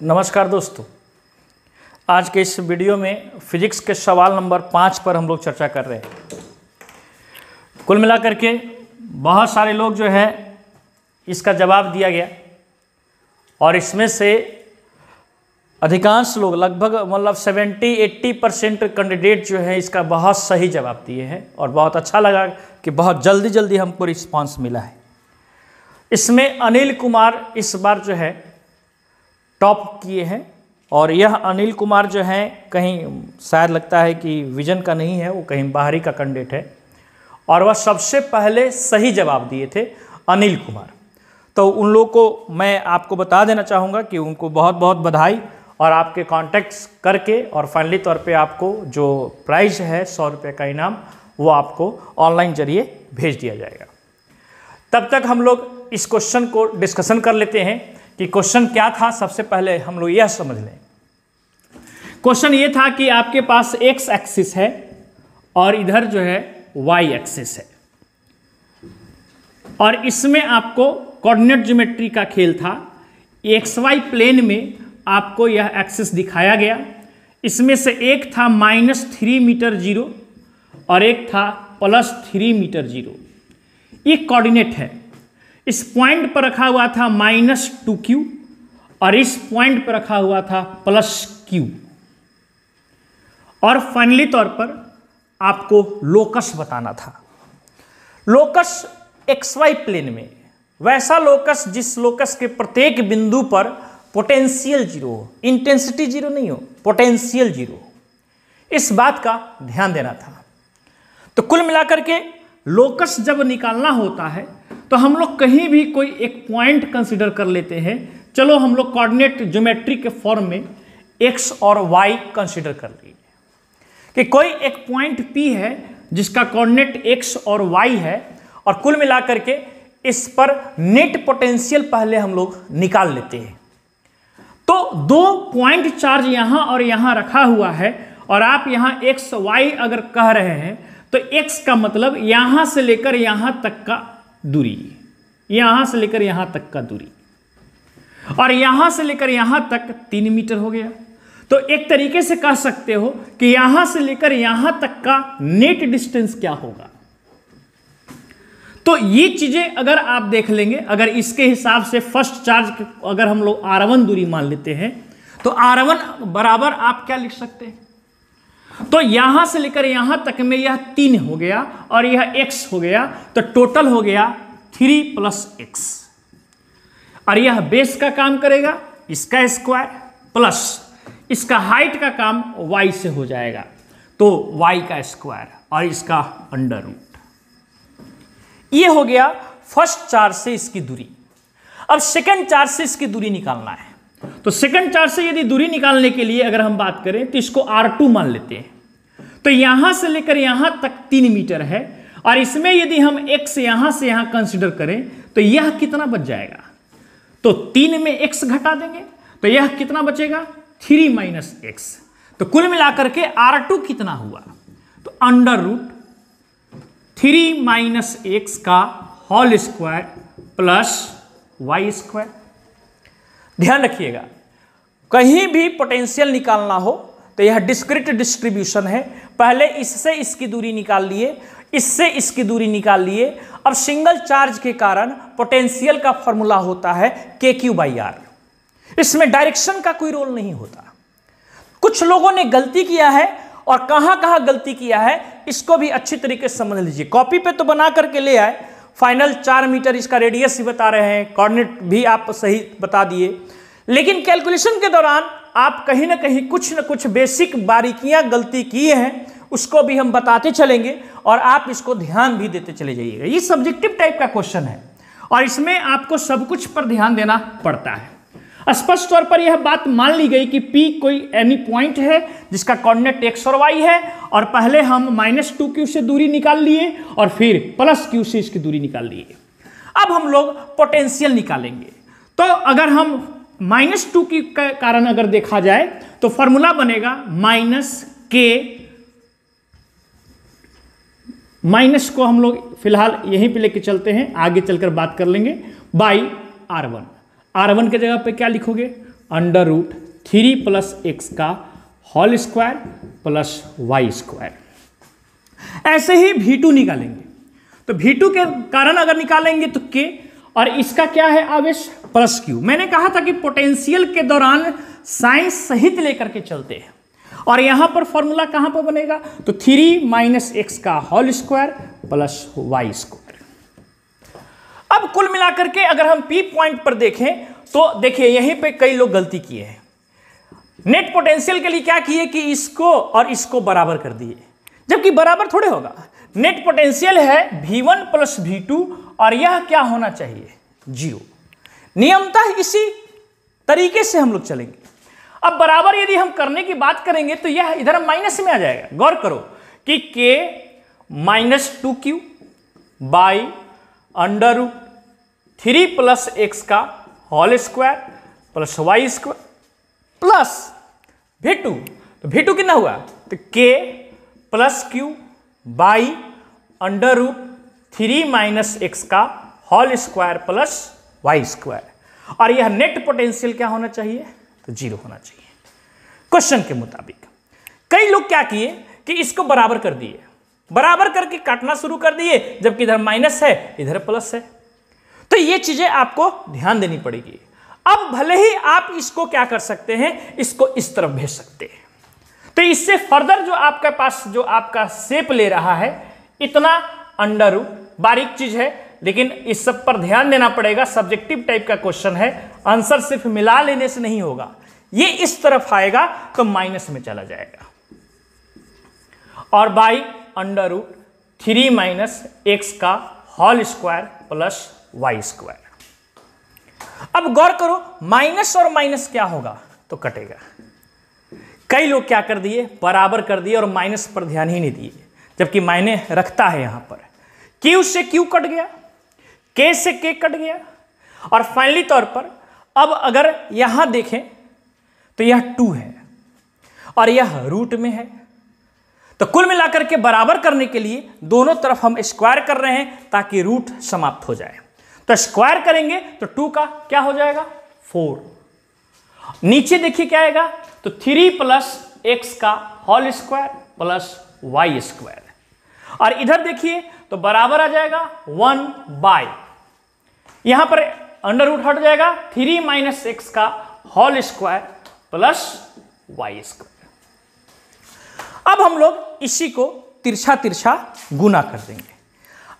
नमस्कार दोस्तों, आज के इस वीडियो में फिजिक्स के सवाल नंबर 5 पर हम लोग चर्चा कर रहे हैं। कुल मिलाकर के बहुत सारे लोग जो है इसका जवाब दिया गया और इसमें से अधिकांश लोग लगभग 70-80% कैंडिडेट जो है इसका बहुत सही जवाब दिए हैं और बहुत अच्छा लगा कि बहुत जल्दी हमको रिस्पांस मिला है। इसमें अनिल कुमार इस बार जो है टॉप किए हैं और यह अनिल कुमार जो है कहीं शायद लगता है कि विजन का नहीं है, वो कहीं बाहरी का कैंडिडेट है और वह सबसे पहले सही जवाब दिए थे अनिल कुमार। तो उन लोगों को मैं आपको बता देना चाहूँगा कि उनको बहुत बहुत बधाई और आपके कॉन्टैक्ट्स करके और फाइनली तौर पे आपको जो प्राइज़ है 100 रुपये का इनाम वो आपको ऑनलाइन जरिए भेज दिया जाएगा। तब तक हम लोग इस क्वेश्चन को डिस्कशन कर लेते हैं कि क्वेश्चन क्या था। सबसे पहले हम लोग यह समझ लें, क्वेश्चन ये था कि आपके पास एक्स एक्सिस है और इधर जो है वाई एक्सिस है और इसमें आपको कोऑर्डिनेट ज्योमेट्री का खेल था। एक्स वाई प्लेन में आपको यह एक्सिस दिखाया गया। इसमें से एक था -3 मीटर 0 और एक था +3 मीटर 0। ये कोऑर्डिनेट है। इस पॉइंट पर रखा हुआ था -2q और इस पॉइंट पर रखा हुआ था +q और फाइनली तौर पर आपको लोकस बताना था। लोकस xy प्लेन में वैसा लोकस जिस लोकस के प्रत्येक बिंदु पर पोटेंशियल 0 हो, इंटेंसिटी 0 नहीं हो, पोटेंशियल 0 हो, इस बात का ध्यान देना था। तो कुल मिलाकर के लोकस जब निकालना होता है तो हम लोग कहीं भी कोई एक पॉइंट कंसिडर कर लेते हैं। चलो हम लोग कोऑर्डिनेट ज्योमेट्री के फॉर्म में x और y कंसिडर कर लीजिए कि कोई एक पॉइंट P है जिसका कोऑर्डिनेट x और y है और कुल मिलाकर के इस पर नेट पोटेंशियल पहले हम लोग निकाल लेते हैं। तो दो पॉइंट चार्ज यहां और यहां रखा हुआ है और आप यहां x y अगर कह रहे हैं तो x का मतलब यहां से लेकर यहां तक का दूरी, यहां से लेकर यहां तक का दूरी और यहां से लेकर यहां तक 3 मीटर हो गया। तो एक तरीके से कह सकते हो कि यहां से लेकर यहां तक का नेट डिस्टेंस क्या होगा। तो ये चीजें अगर आप देख लेंगे, अगर इसके हिसाब से फर्स्ट चार्ज अगर हम लोग r1 दूरी मान लेते हैं तो r1 बराबर आप क्या लिख सकते हैं, तो यहां से लेकर यहां तक में यह 3 हो गया और यह x हो गया, तो टोटल हो गया 3 + x और यह बेस का काम करेगा, इसका स्क्वायर प्लस इसका हाइट का काम y से हो जाएगा, तो y का स्क्वायर और इसका अंडर रूट। ये हो गया फर्स्ट चार्ज से इसकी दूरी। अब सेकंड चार्ज से इसकी दूरी निकालना है। तो सेकंड चार्ज से यदि दूरी निकालने के लिए अगर हम बात करें तो इसको r2 मान लेते हैं। तो यहां से लेकर यहां तक 3 मीटर है और इसमें यदि हम x यहां से यहां कंसीडर करें तो यह कितना बच जाएगा, तो 3 में x घटा देंगे तो यह कितना बचेगा 3 - x। तो कुल मिलाकर के r2 कितना हुआ, तो अंडर रूट 3 - x का whole square plus y square. ध्यान रखिएगा, कहीं भी पोटेंशियल निकालना हो तो यह डिस्क्रीट डिस्ट्रीब्यूशन है। पहले इससे इसकी दूरी निकाल लिए, इससे इसकी दूरी निकाल लिए। अब सिंगल चार्ज के कारण पोटेंशियल का फॉर्मूला होता है kq/r। इसमें डायरेक्शन का कोई रोल नहीं होता। कुछ लोगों ने गलती किया है और कहां कहां गलती किया है इसको भी अच्छी तरीके से समझ लीजिए। कॉपी पे तो बना करके ले आए, फाइनल 4 मीटर इसका रेडियस ही बता रहे हैं, कोऑर्डिनेट भी आप सही बता दिए, लेकिन कैलकुलेशन के दौरान आप कहीं ना कहीं कुछ न कुछ बेसिक बारीकियां गलती किए हैं, उसको भी हम बताते चलेंगे और आप इसको ध्यान भी देते चले जाइएगा। ये सब्जेक्टिव टाइप का क्वेश्चन है और इसमें आपको सब कुछ पर ध्यान देना पड़ता है। स्पष्ट तौर पर यह बात मान ली गई कि P कोई एनी पॉइंट है जिसका कोऑर्डिनेट x और y है और पहले हम -2q से दूरी निकाल लिए और फिर +q से इसकी दूरी निकाल लिए। अब हम लोग पोटेंशियल निकालेंगे। तो अगर हम -2 के कारण अगर देखा जाए तो फॉर्मूला बनेगा -k, माइनस को हम लोग फिलहाल यहीं पे लेके चलते हैं, आगे चलकर बात कर लेंगे, बाई r1। r1 के जगह पे क्या लिखोगे √3 प्लस एक्स का whole square plus y square. ऐसे ही V2 निकालेंगे, तो V2 के कारण अगर निकालेंगे तो K, और इसका क्या है आवेश प्लस Q। मैंने कहा था कि पोटेंशियल के दौरान साइन सहित लेकर के चलते हैं, और यहां पर फॉर्मूला कहां पर बनेगा, तो 3 माइनस एक्स का whole square plus y square. अब कुल मिलाकर के अगर हम P पॉइंट पर देखें तो देखिए यहीं पे कई लोग गलती किए हैं। नेट पोटेंशियल के लिए क्या किए कि इसको और इसको बराबर कर दिए, जबकि बराबर थोड़े होगा। नेट पोटेंशियल है V1 प्लस V2, और यह क्या होना चाहिए 0। नियमतः इसी तरीके से हम लोग चलेंगे। अब बराबर यदि हम करने की बात करेंगे तो यह इधर माइनस में आ जाएगा। गौर करो कि K minus 2Q by √3 plus x का whole square plus y square plus V2, तो V2 कितना हुआ, तो K plus Q by √3 minus x का whole square plus y square, और यह नेट पोटेंशियल क्या होना चाहिए, तो 0 होना चाहिए क्वेश्चन के मुताबिक। कई लोग क्या किए कि इसको बराबर कर दिए, बराबर करके काटना शुरू कर दिए, जबकि इधर माइनस है इधर प्लस है। तो ये चीजें आपको ध्यान देनी पड़ेगी। अब भले ही आप इसको क्या कर सकते हैं, इसको इस तरफ भेज सकते हैं, तो इससे फर्दर जो आपके पास जो आपका शेप ले रहा है इतना अंडर बारीक चीज है, लेकिन इस सब पर ध्यान देना पड़ेगा। सब्जेक्टिव टाइप का क्वेश्चन है, आंसर सिर्फ मिला लेने से नहीं होगा। ये इस तरफ आएगा तो माइनस में चला जाएगा, और बाई √3 माइनस एक्स का whole square plus y square. अब गौर करो माइनस और माइनस क्या होगा, तो कटेगा। कई लोग क्या कर दिए, बराबर कर दिए और माइनस पर ध्यान ही नहीं दिए, जबकि मायने रखता है। यहां पर Q से Q कट गया, K से K कट गया, और फाइनली तौर पर अब अगर यहां देखें तो यह 2 है और यह रूट में है, तो कुल मिलाकर के बराबर करने के लिए दोनों तरफ हम स्क्वायर कर रहे हैं ताकि रूट समाप्त हो जाए। तो स्क्वायर करेंगे तो 2 का क्या हो जाएगा 4, नीचे देखिए क्या आएगा, तो 3 प्लस एक्स का whole square plus y square, और इधर देखिए तो बराबर आ जाएगा 1 बाय, यहां पर अंडर रूट हट जाएगा, 3 माइनस एक्स का whole square plus y square. अब हम लोग इसी को तिरछा तिरछा गुना कर देंगे।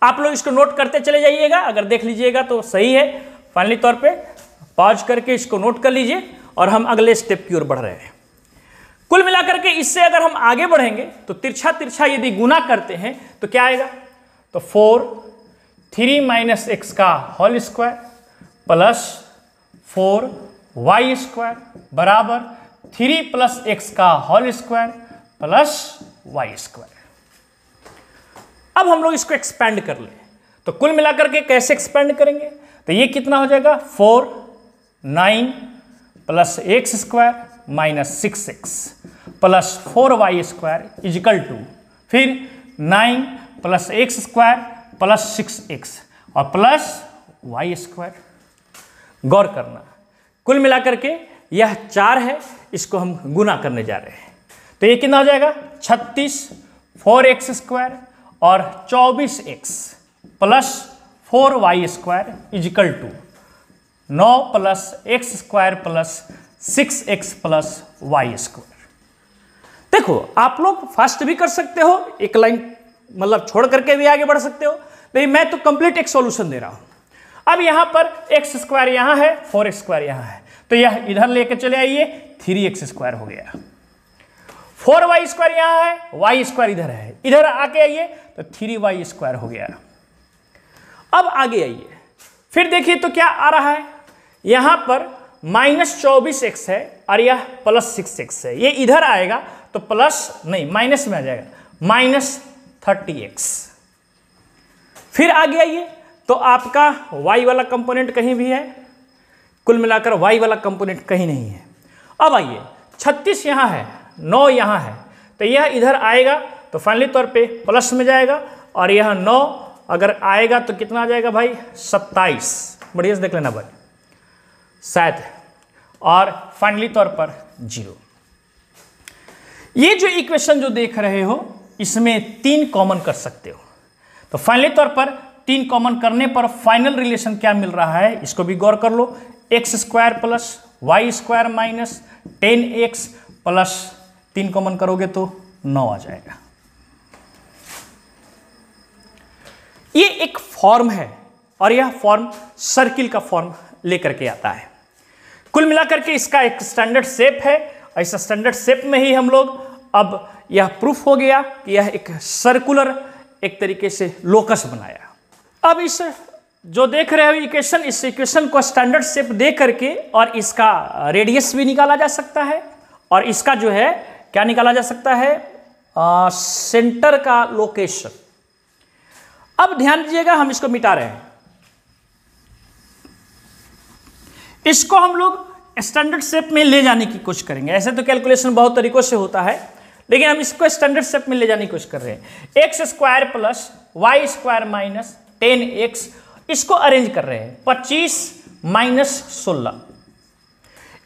आप लोग इसको नोट करते चले जाइएगा, अगर देख लीजिएगा तो सही है। फाइनली तौर पे पॉज करके इसको नोट कर लीजिए, और हम अगले स्टेप की ओर बढ़ रहे हैं। कुल मिलाकर के इससे अगर हम आगे बढ़ेंगे तो तिरछा तिरछा यदि गुना करते हैं तो क्या आएगा, तो 4 3 माइनस एक्स का whole square plus 4 y square बराबर 3 प्लस एक्स का whole square plus y square. अब हम लोग इसको एक्सपेंड कर ले, तो कुल मिलाकर के कैसे एक्सपेंड करेंगे, तो ये कितना हो जाएगा 4 9 plus x square minus 6x plus 4y square equal to फिर 9 plus x square plus 6x और प्लस वाई स्क्वायर। गौर करना, कुल मिलाकर के यह 4 है, इसको हम गुना करने जा रहे हैं, तो ये कितना हो जाएगा 36 4x स्क्वायर और 24x plus 4y square equal to 9 plus x square plus 6x plus y square. देखो आप लोग फास्ट भी कर सकते हो, एक लाइन मतलब छोड़ करके भी आगे बढ़ सकते हो, लेकिन मैं तो कंप्लीट एक सॉल्यूशन दे रहा हूं। अब यहां पर एक्स स्क्वायर यहां है, 4x स्क्वायर यहां है, तो यह इधर लेके चले आइए, 3x स्क्वायर हो गया। 4y स्क्वायर यहां है, वाई स्क्वायर इधर है, इधर आके आइए तो 3y स्क्वायर हो गया। अब आगे आइए, फिर देखिए तो क्या आ रहा है, यहां पर माइनस 24x है और यह प्लस 6x है, ये इधर आएगा तो प्लस नहीं माइनस में आ जाएगा, माइनस 30x। फिर आगे आइए तो आपका y वाला कंपोनेंट कहीं भी है, कुल मिलाकर y वाला कंपोनेंट कहीं नहीं है। अब आइए 36 यहां है, 9 यहां है, तो यह इधर आएगा तो फाइनली तौर पे प्लस में जाएगा, और यह 9 अगर आएगा तो कितना आ जाएगा भाई 27, बढ़िया से देख लेना भाई शायद, और फाइनली तौर पर 0। ये जो इक्वेशन जो देख रहे हो इसमें 3 कॉमन कर सकते हो, तो फाइनली तौर पर 3 कॉमन करने पर फाइनल रिलेशन क्या मिल रहा है इसको भी गौर कर लो। x² plus y² minus 10x plus 3 common करोगे तो 9 आ जाएगा। ये एक फॉर्म है और यह फॉर्म सर्किल का फॉर्म लेकर के आता है। कुल मिलाकर के इसका एक स्टैंडर्ड शेप है। ऐसा स्टैंडर्ड शेप में ही हम लोग अब यह प्रूफ हो गया कि यह एक सर्कुलर एक तरीके से लोकस बनाया। अब इस जो देख रहे हो इक्वेशन, इस इक्वेशन को स्टैंडर्ड शेप दे करके और इसका रेडियस भी निकाला जा सकता है और इसका जो है क्या निकाला जा सकता है, सेंटर का लोकेशन। अब ध्यान दीजिएगा, हम इसको मिटा रहे हैं। इसको हम लोग स्टैंडर्ड शेप में ले जाने की कोशिश करेंगे। ऐसे तो कैलकुलेशन बहुत तरीकों से होता है, लेकिन हम इसको स्टैंडर्ड शेप में ले जाने की कोशिश कर रहे हैं। x² plus y² minus 10x, इसको अरेंज कर रहे हैं 25 माइनस 16,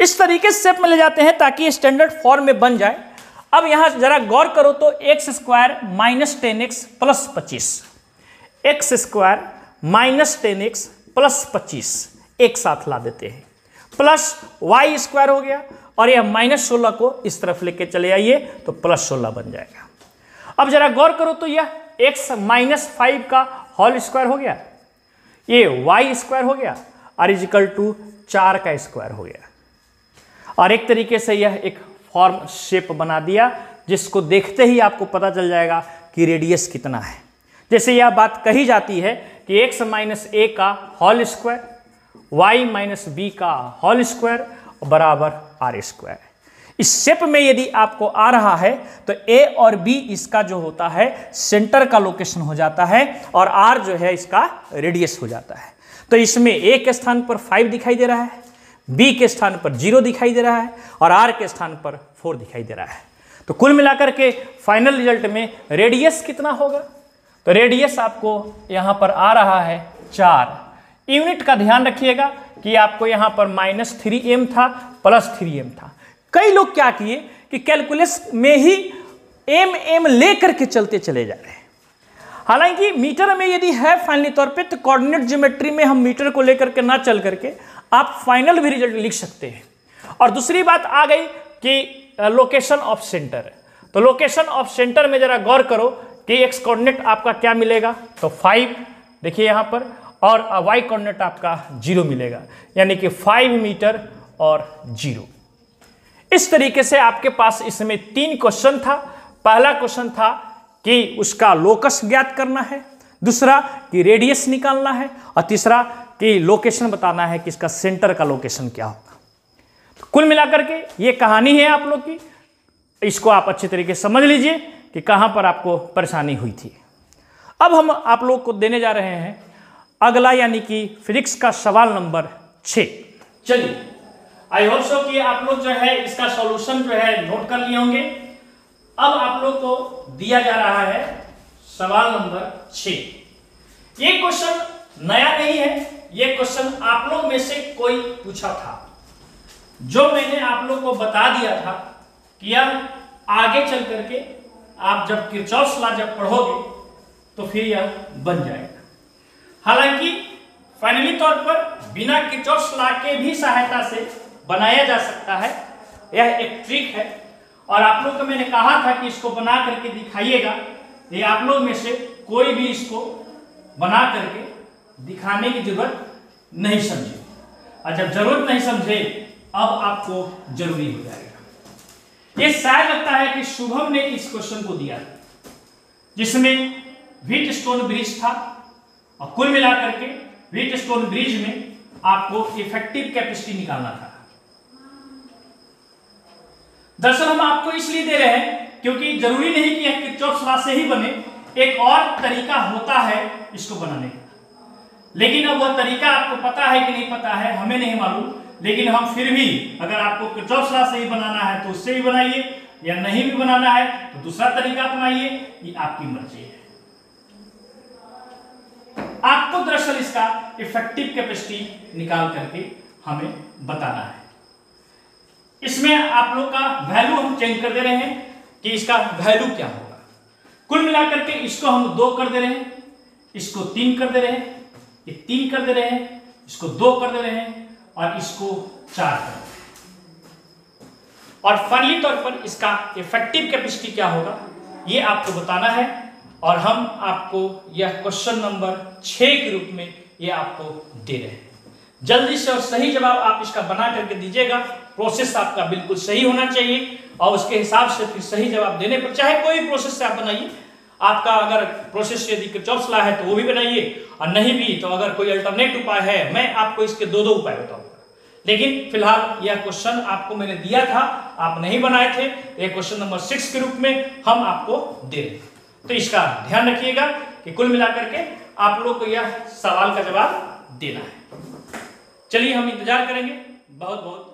इस तरीके से शेप में ले जाते हैं ताकि स्टैंडर्ड फॉर्म में बन जाए। अब यहां जरा गौर करो तो x² minus 10x plus 25, x² minus 10x plus 25 एक साथ ला देते हैं, प्लस y² हो गया और यह माइनस 16 को इस तरफ लेके चले आइए तो प्लस 16 बन जाएगा। अब जरा गौर करो तो यह x माइनस 5 का होल स्क्वायर हो गया, ये y² हो गया और इजिकल टू 4 का स्क्वायर हो गया। और एक तरीके से यह एक फॉर्म शेप बना दिया जिसको देखते ही आपको पता चल जाएगा कि रेडियस कितना है। जैसे यह बात कही जाती है कि x माइनस a का whole square, y minus b का होल स्क्वायर बराबर r²। इस शेप में यदि आपको आ रहा है तो a और b इसका जो होता है सेंटर का लोकेशन हो जाता है और r जो है इसका रेडियस हो जाता है। तो इसमें a के स्थान पर 5 दिखाई दे रहा है, b के स्थान पर 0 दिखाई दे रहा है और r के स्थान पर 4 दिखाई दे रहा है। तो कुल मिलाकर के फाइनल रिजल्ट में रेडियस कितना होगा, तो रेडियस आपको यहां पर आ रहा है 4। यूनिट का ध्यान रखिएगा कि आपको यहां पर -3m था, +3m था। कई लोग क्या किए कि कैलकुलस में ही m लेकर के चलते चले जा रहे हैं। हालांकि मीटर में यदि है फाइनली तौर पे तो कोऑर्डिनेट ज्योमेट्री में हम मीटर को लेकर के ना चल करके आप फाइनल भी रिजल्ट लिख सकते हैं। और दूसरी बात आ गई कि लोकेशन ऑफ सेंटर, तो लोकेशन ऑफ सेंटर में जरा गौर करो कि एक्स कोऑर्डिनेट आपका क्या मिलेगा, तो 5 देखिए यहां पर, और y कोऑर्डिनेट आपका 0 मिलेगा, यानी कि 5 मीटर और 0। इस तरीके से आपके पास इसमें 3 क्वेश्चन था। पहला क्वेश्चन था कि उसका लोकस ज्ञात करना है, दूसरा कि रेडियस निकालना है और तीसरा कि लोकेशन बताना है कि इसका सेंटर का लोकेशन क्या होगा। तो कुल मिलाकर के ये कहानी है आप लोग की, इसको आप अच्छे तरीके से समझ लीजिए कि कहां पर आपको परेशानी हुई थी। अब हम आप लोग को देने जा रहे हैं अगला, यानी कि फिजिक्स का सवाल नंबर 6। चलिए, आई होप सो कि आप लोग जो है इसका सॉल्यूशन जो है नोट कर लिए होंगे। अब आप लोग को दिया जा रहा है सवाल नंबर 6। ये क्वेश्चन नया नहीं है, ये क्वेश्चन आप लोग में से कोई पूछा था, जो मैंने आप लोग को बता दिया था कि अब आगे चल करके आप जब किरचॉफ्स लॉ जब पढ़ोगे तो फिर यह बन जाएगा। हालांकि फाइनली तौर पर बिना किरचॉफ्स लॉ के भी सहायता से बनाया जा सकता है, यह एक ट्रिक है। और आप लोग को मैंने कहा था कि इसको बना करके दिखाइएगा, ये आप लोग में से कोई भी इसको बना करके दिखाने की जरूरत नहीं समझे, और जब जरूरत नहीं समझे अब आपको जरूरी हो जाएगा। ये शायद लगता है कि शुभम ने इस क्वेश्चन को दिया जिसमें व्हीटस्टोन ब्रिज था, और कुल मिलाकर के व्हीटस्टोन ब्रिज में आपको इफेक्टिव कैपेसिटी निकालना था। दरअसल हम आपको इसलिए दे रहे हैं क्योंकि जरूरी नहीं कि यह किरचॉफ्स लॉ से ही बने, एक और तरीका होता है इसको बनाने का। लेकिन अब वह तरीका आपको पता है कि नहीं पता है हमें नहीं मालूम, लेकिन हम फिर भी अगर आपको किरचॉफ्स लॉ से ही बनाना है तो उससे भी बनाइए, या नहीं भी बनाना है तो दूसरा तरीका अपनाइए, ये आपकी मर्जी है। आपको दरअसल इसका इफेक्टिव कैपेसिटी निकाल करके हमें बताना है। इसमें आप लोग का वैल्यू हम चेंज कर दे रहे हैं कि इसका वैल्यू क्या होगा। कुल मिलाकर के इसको हम 2 कर दे रहे हैं, इसको 3 कर दे रहे हैं, ये 3 कर दे रहे हैं, इसको 2 कर दे रहे हैं और इसको 4 कर दे रहे हैं। और फाइनली तौर पर इसका इफेक्टिव कैपेसिटी क्या होगा ये आपको बताना है और हम आपको यह क्वेश्चन नंबर 6 के रूप में ये आपको दे रहे हैं। जल्दी से और सही जवाब आप इसका बना करके दीजिएगा। प्रोसेस आपका बिल्कुल सही होना चाहिए और उसके हिसाब से फिर सही जवाब देने पर चाहे कोई प्रोसेस से आप बनाइए। आपका अगर प्रोसेस यदि किरचॉफ लॉ है तो वो भी बनाइए और नहीं भी तो अगर कोई अल्टरनेट उपाय है, मैं आपको इसके 2 उपाय बताऊंगा। लेकिन फिलहाल यह क्वेश्चन आपको मैंने दिया था, आप नहीं बनाए थे, यह क्वेश्चन नंबर 6 के रूप में हम आपको दे रहे हैं। तो इसका ध्यान रखिएगा कि कुल मिलाकर के आप लोग को यह सवाल का जवाब देना है। चलिए हम इंतजार करेंगे। बहुत बहुत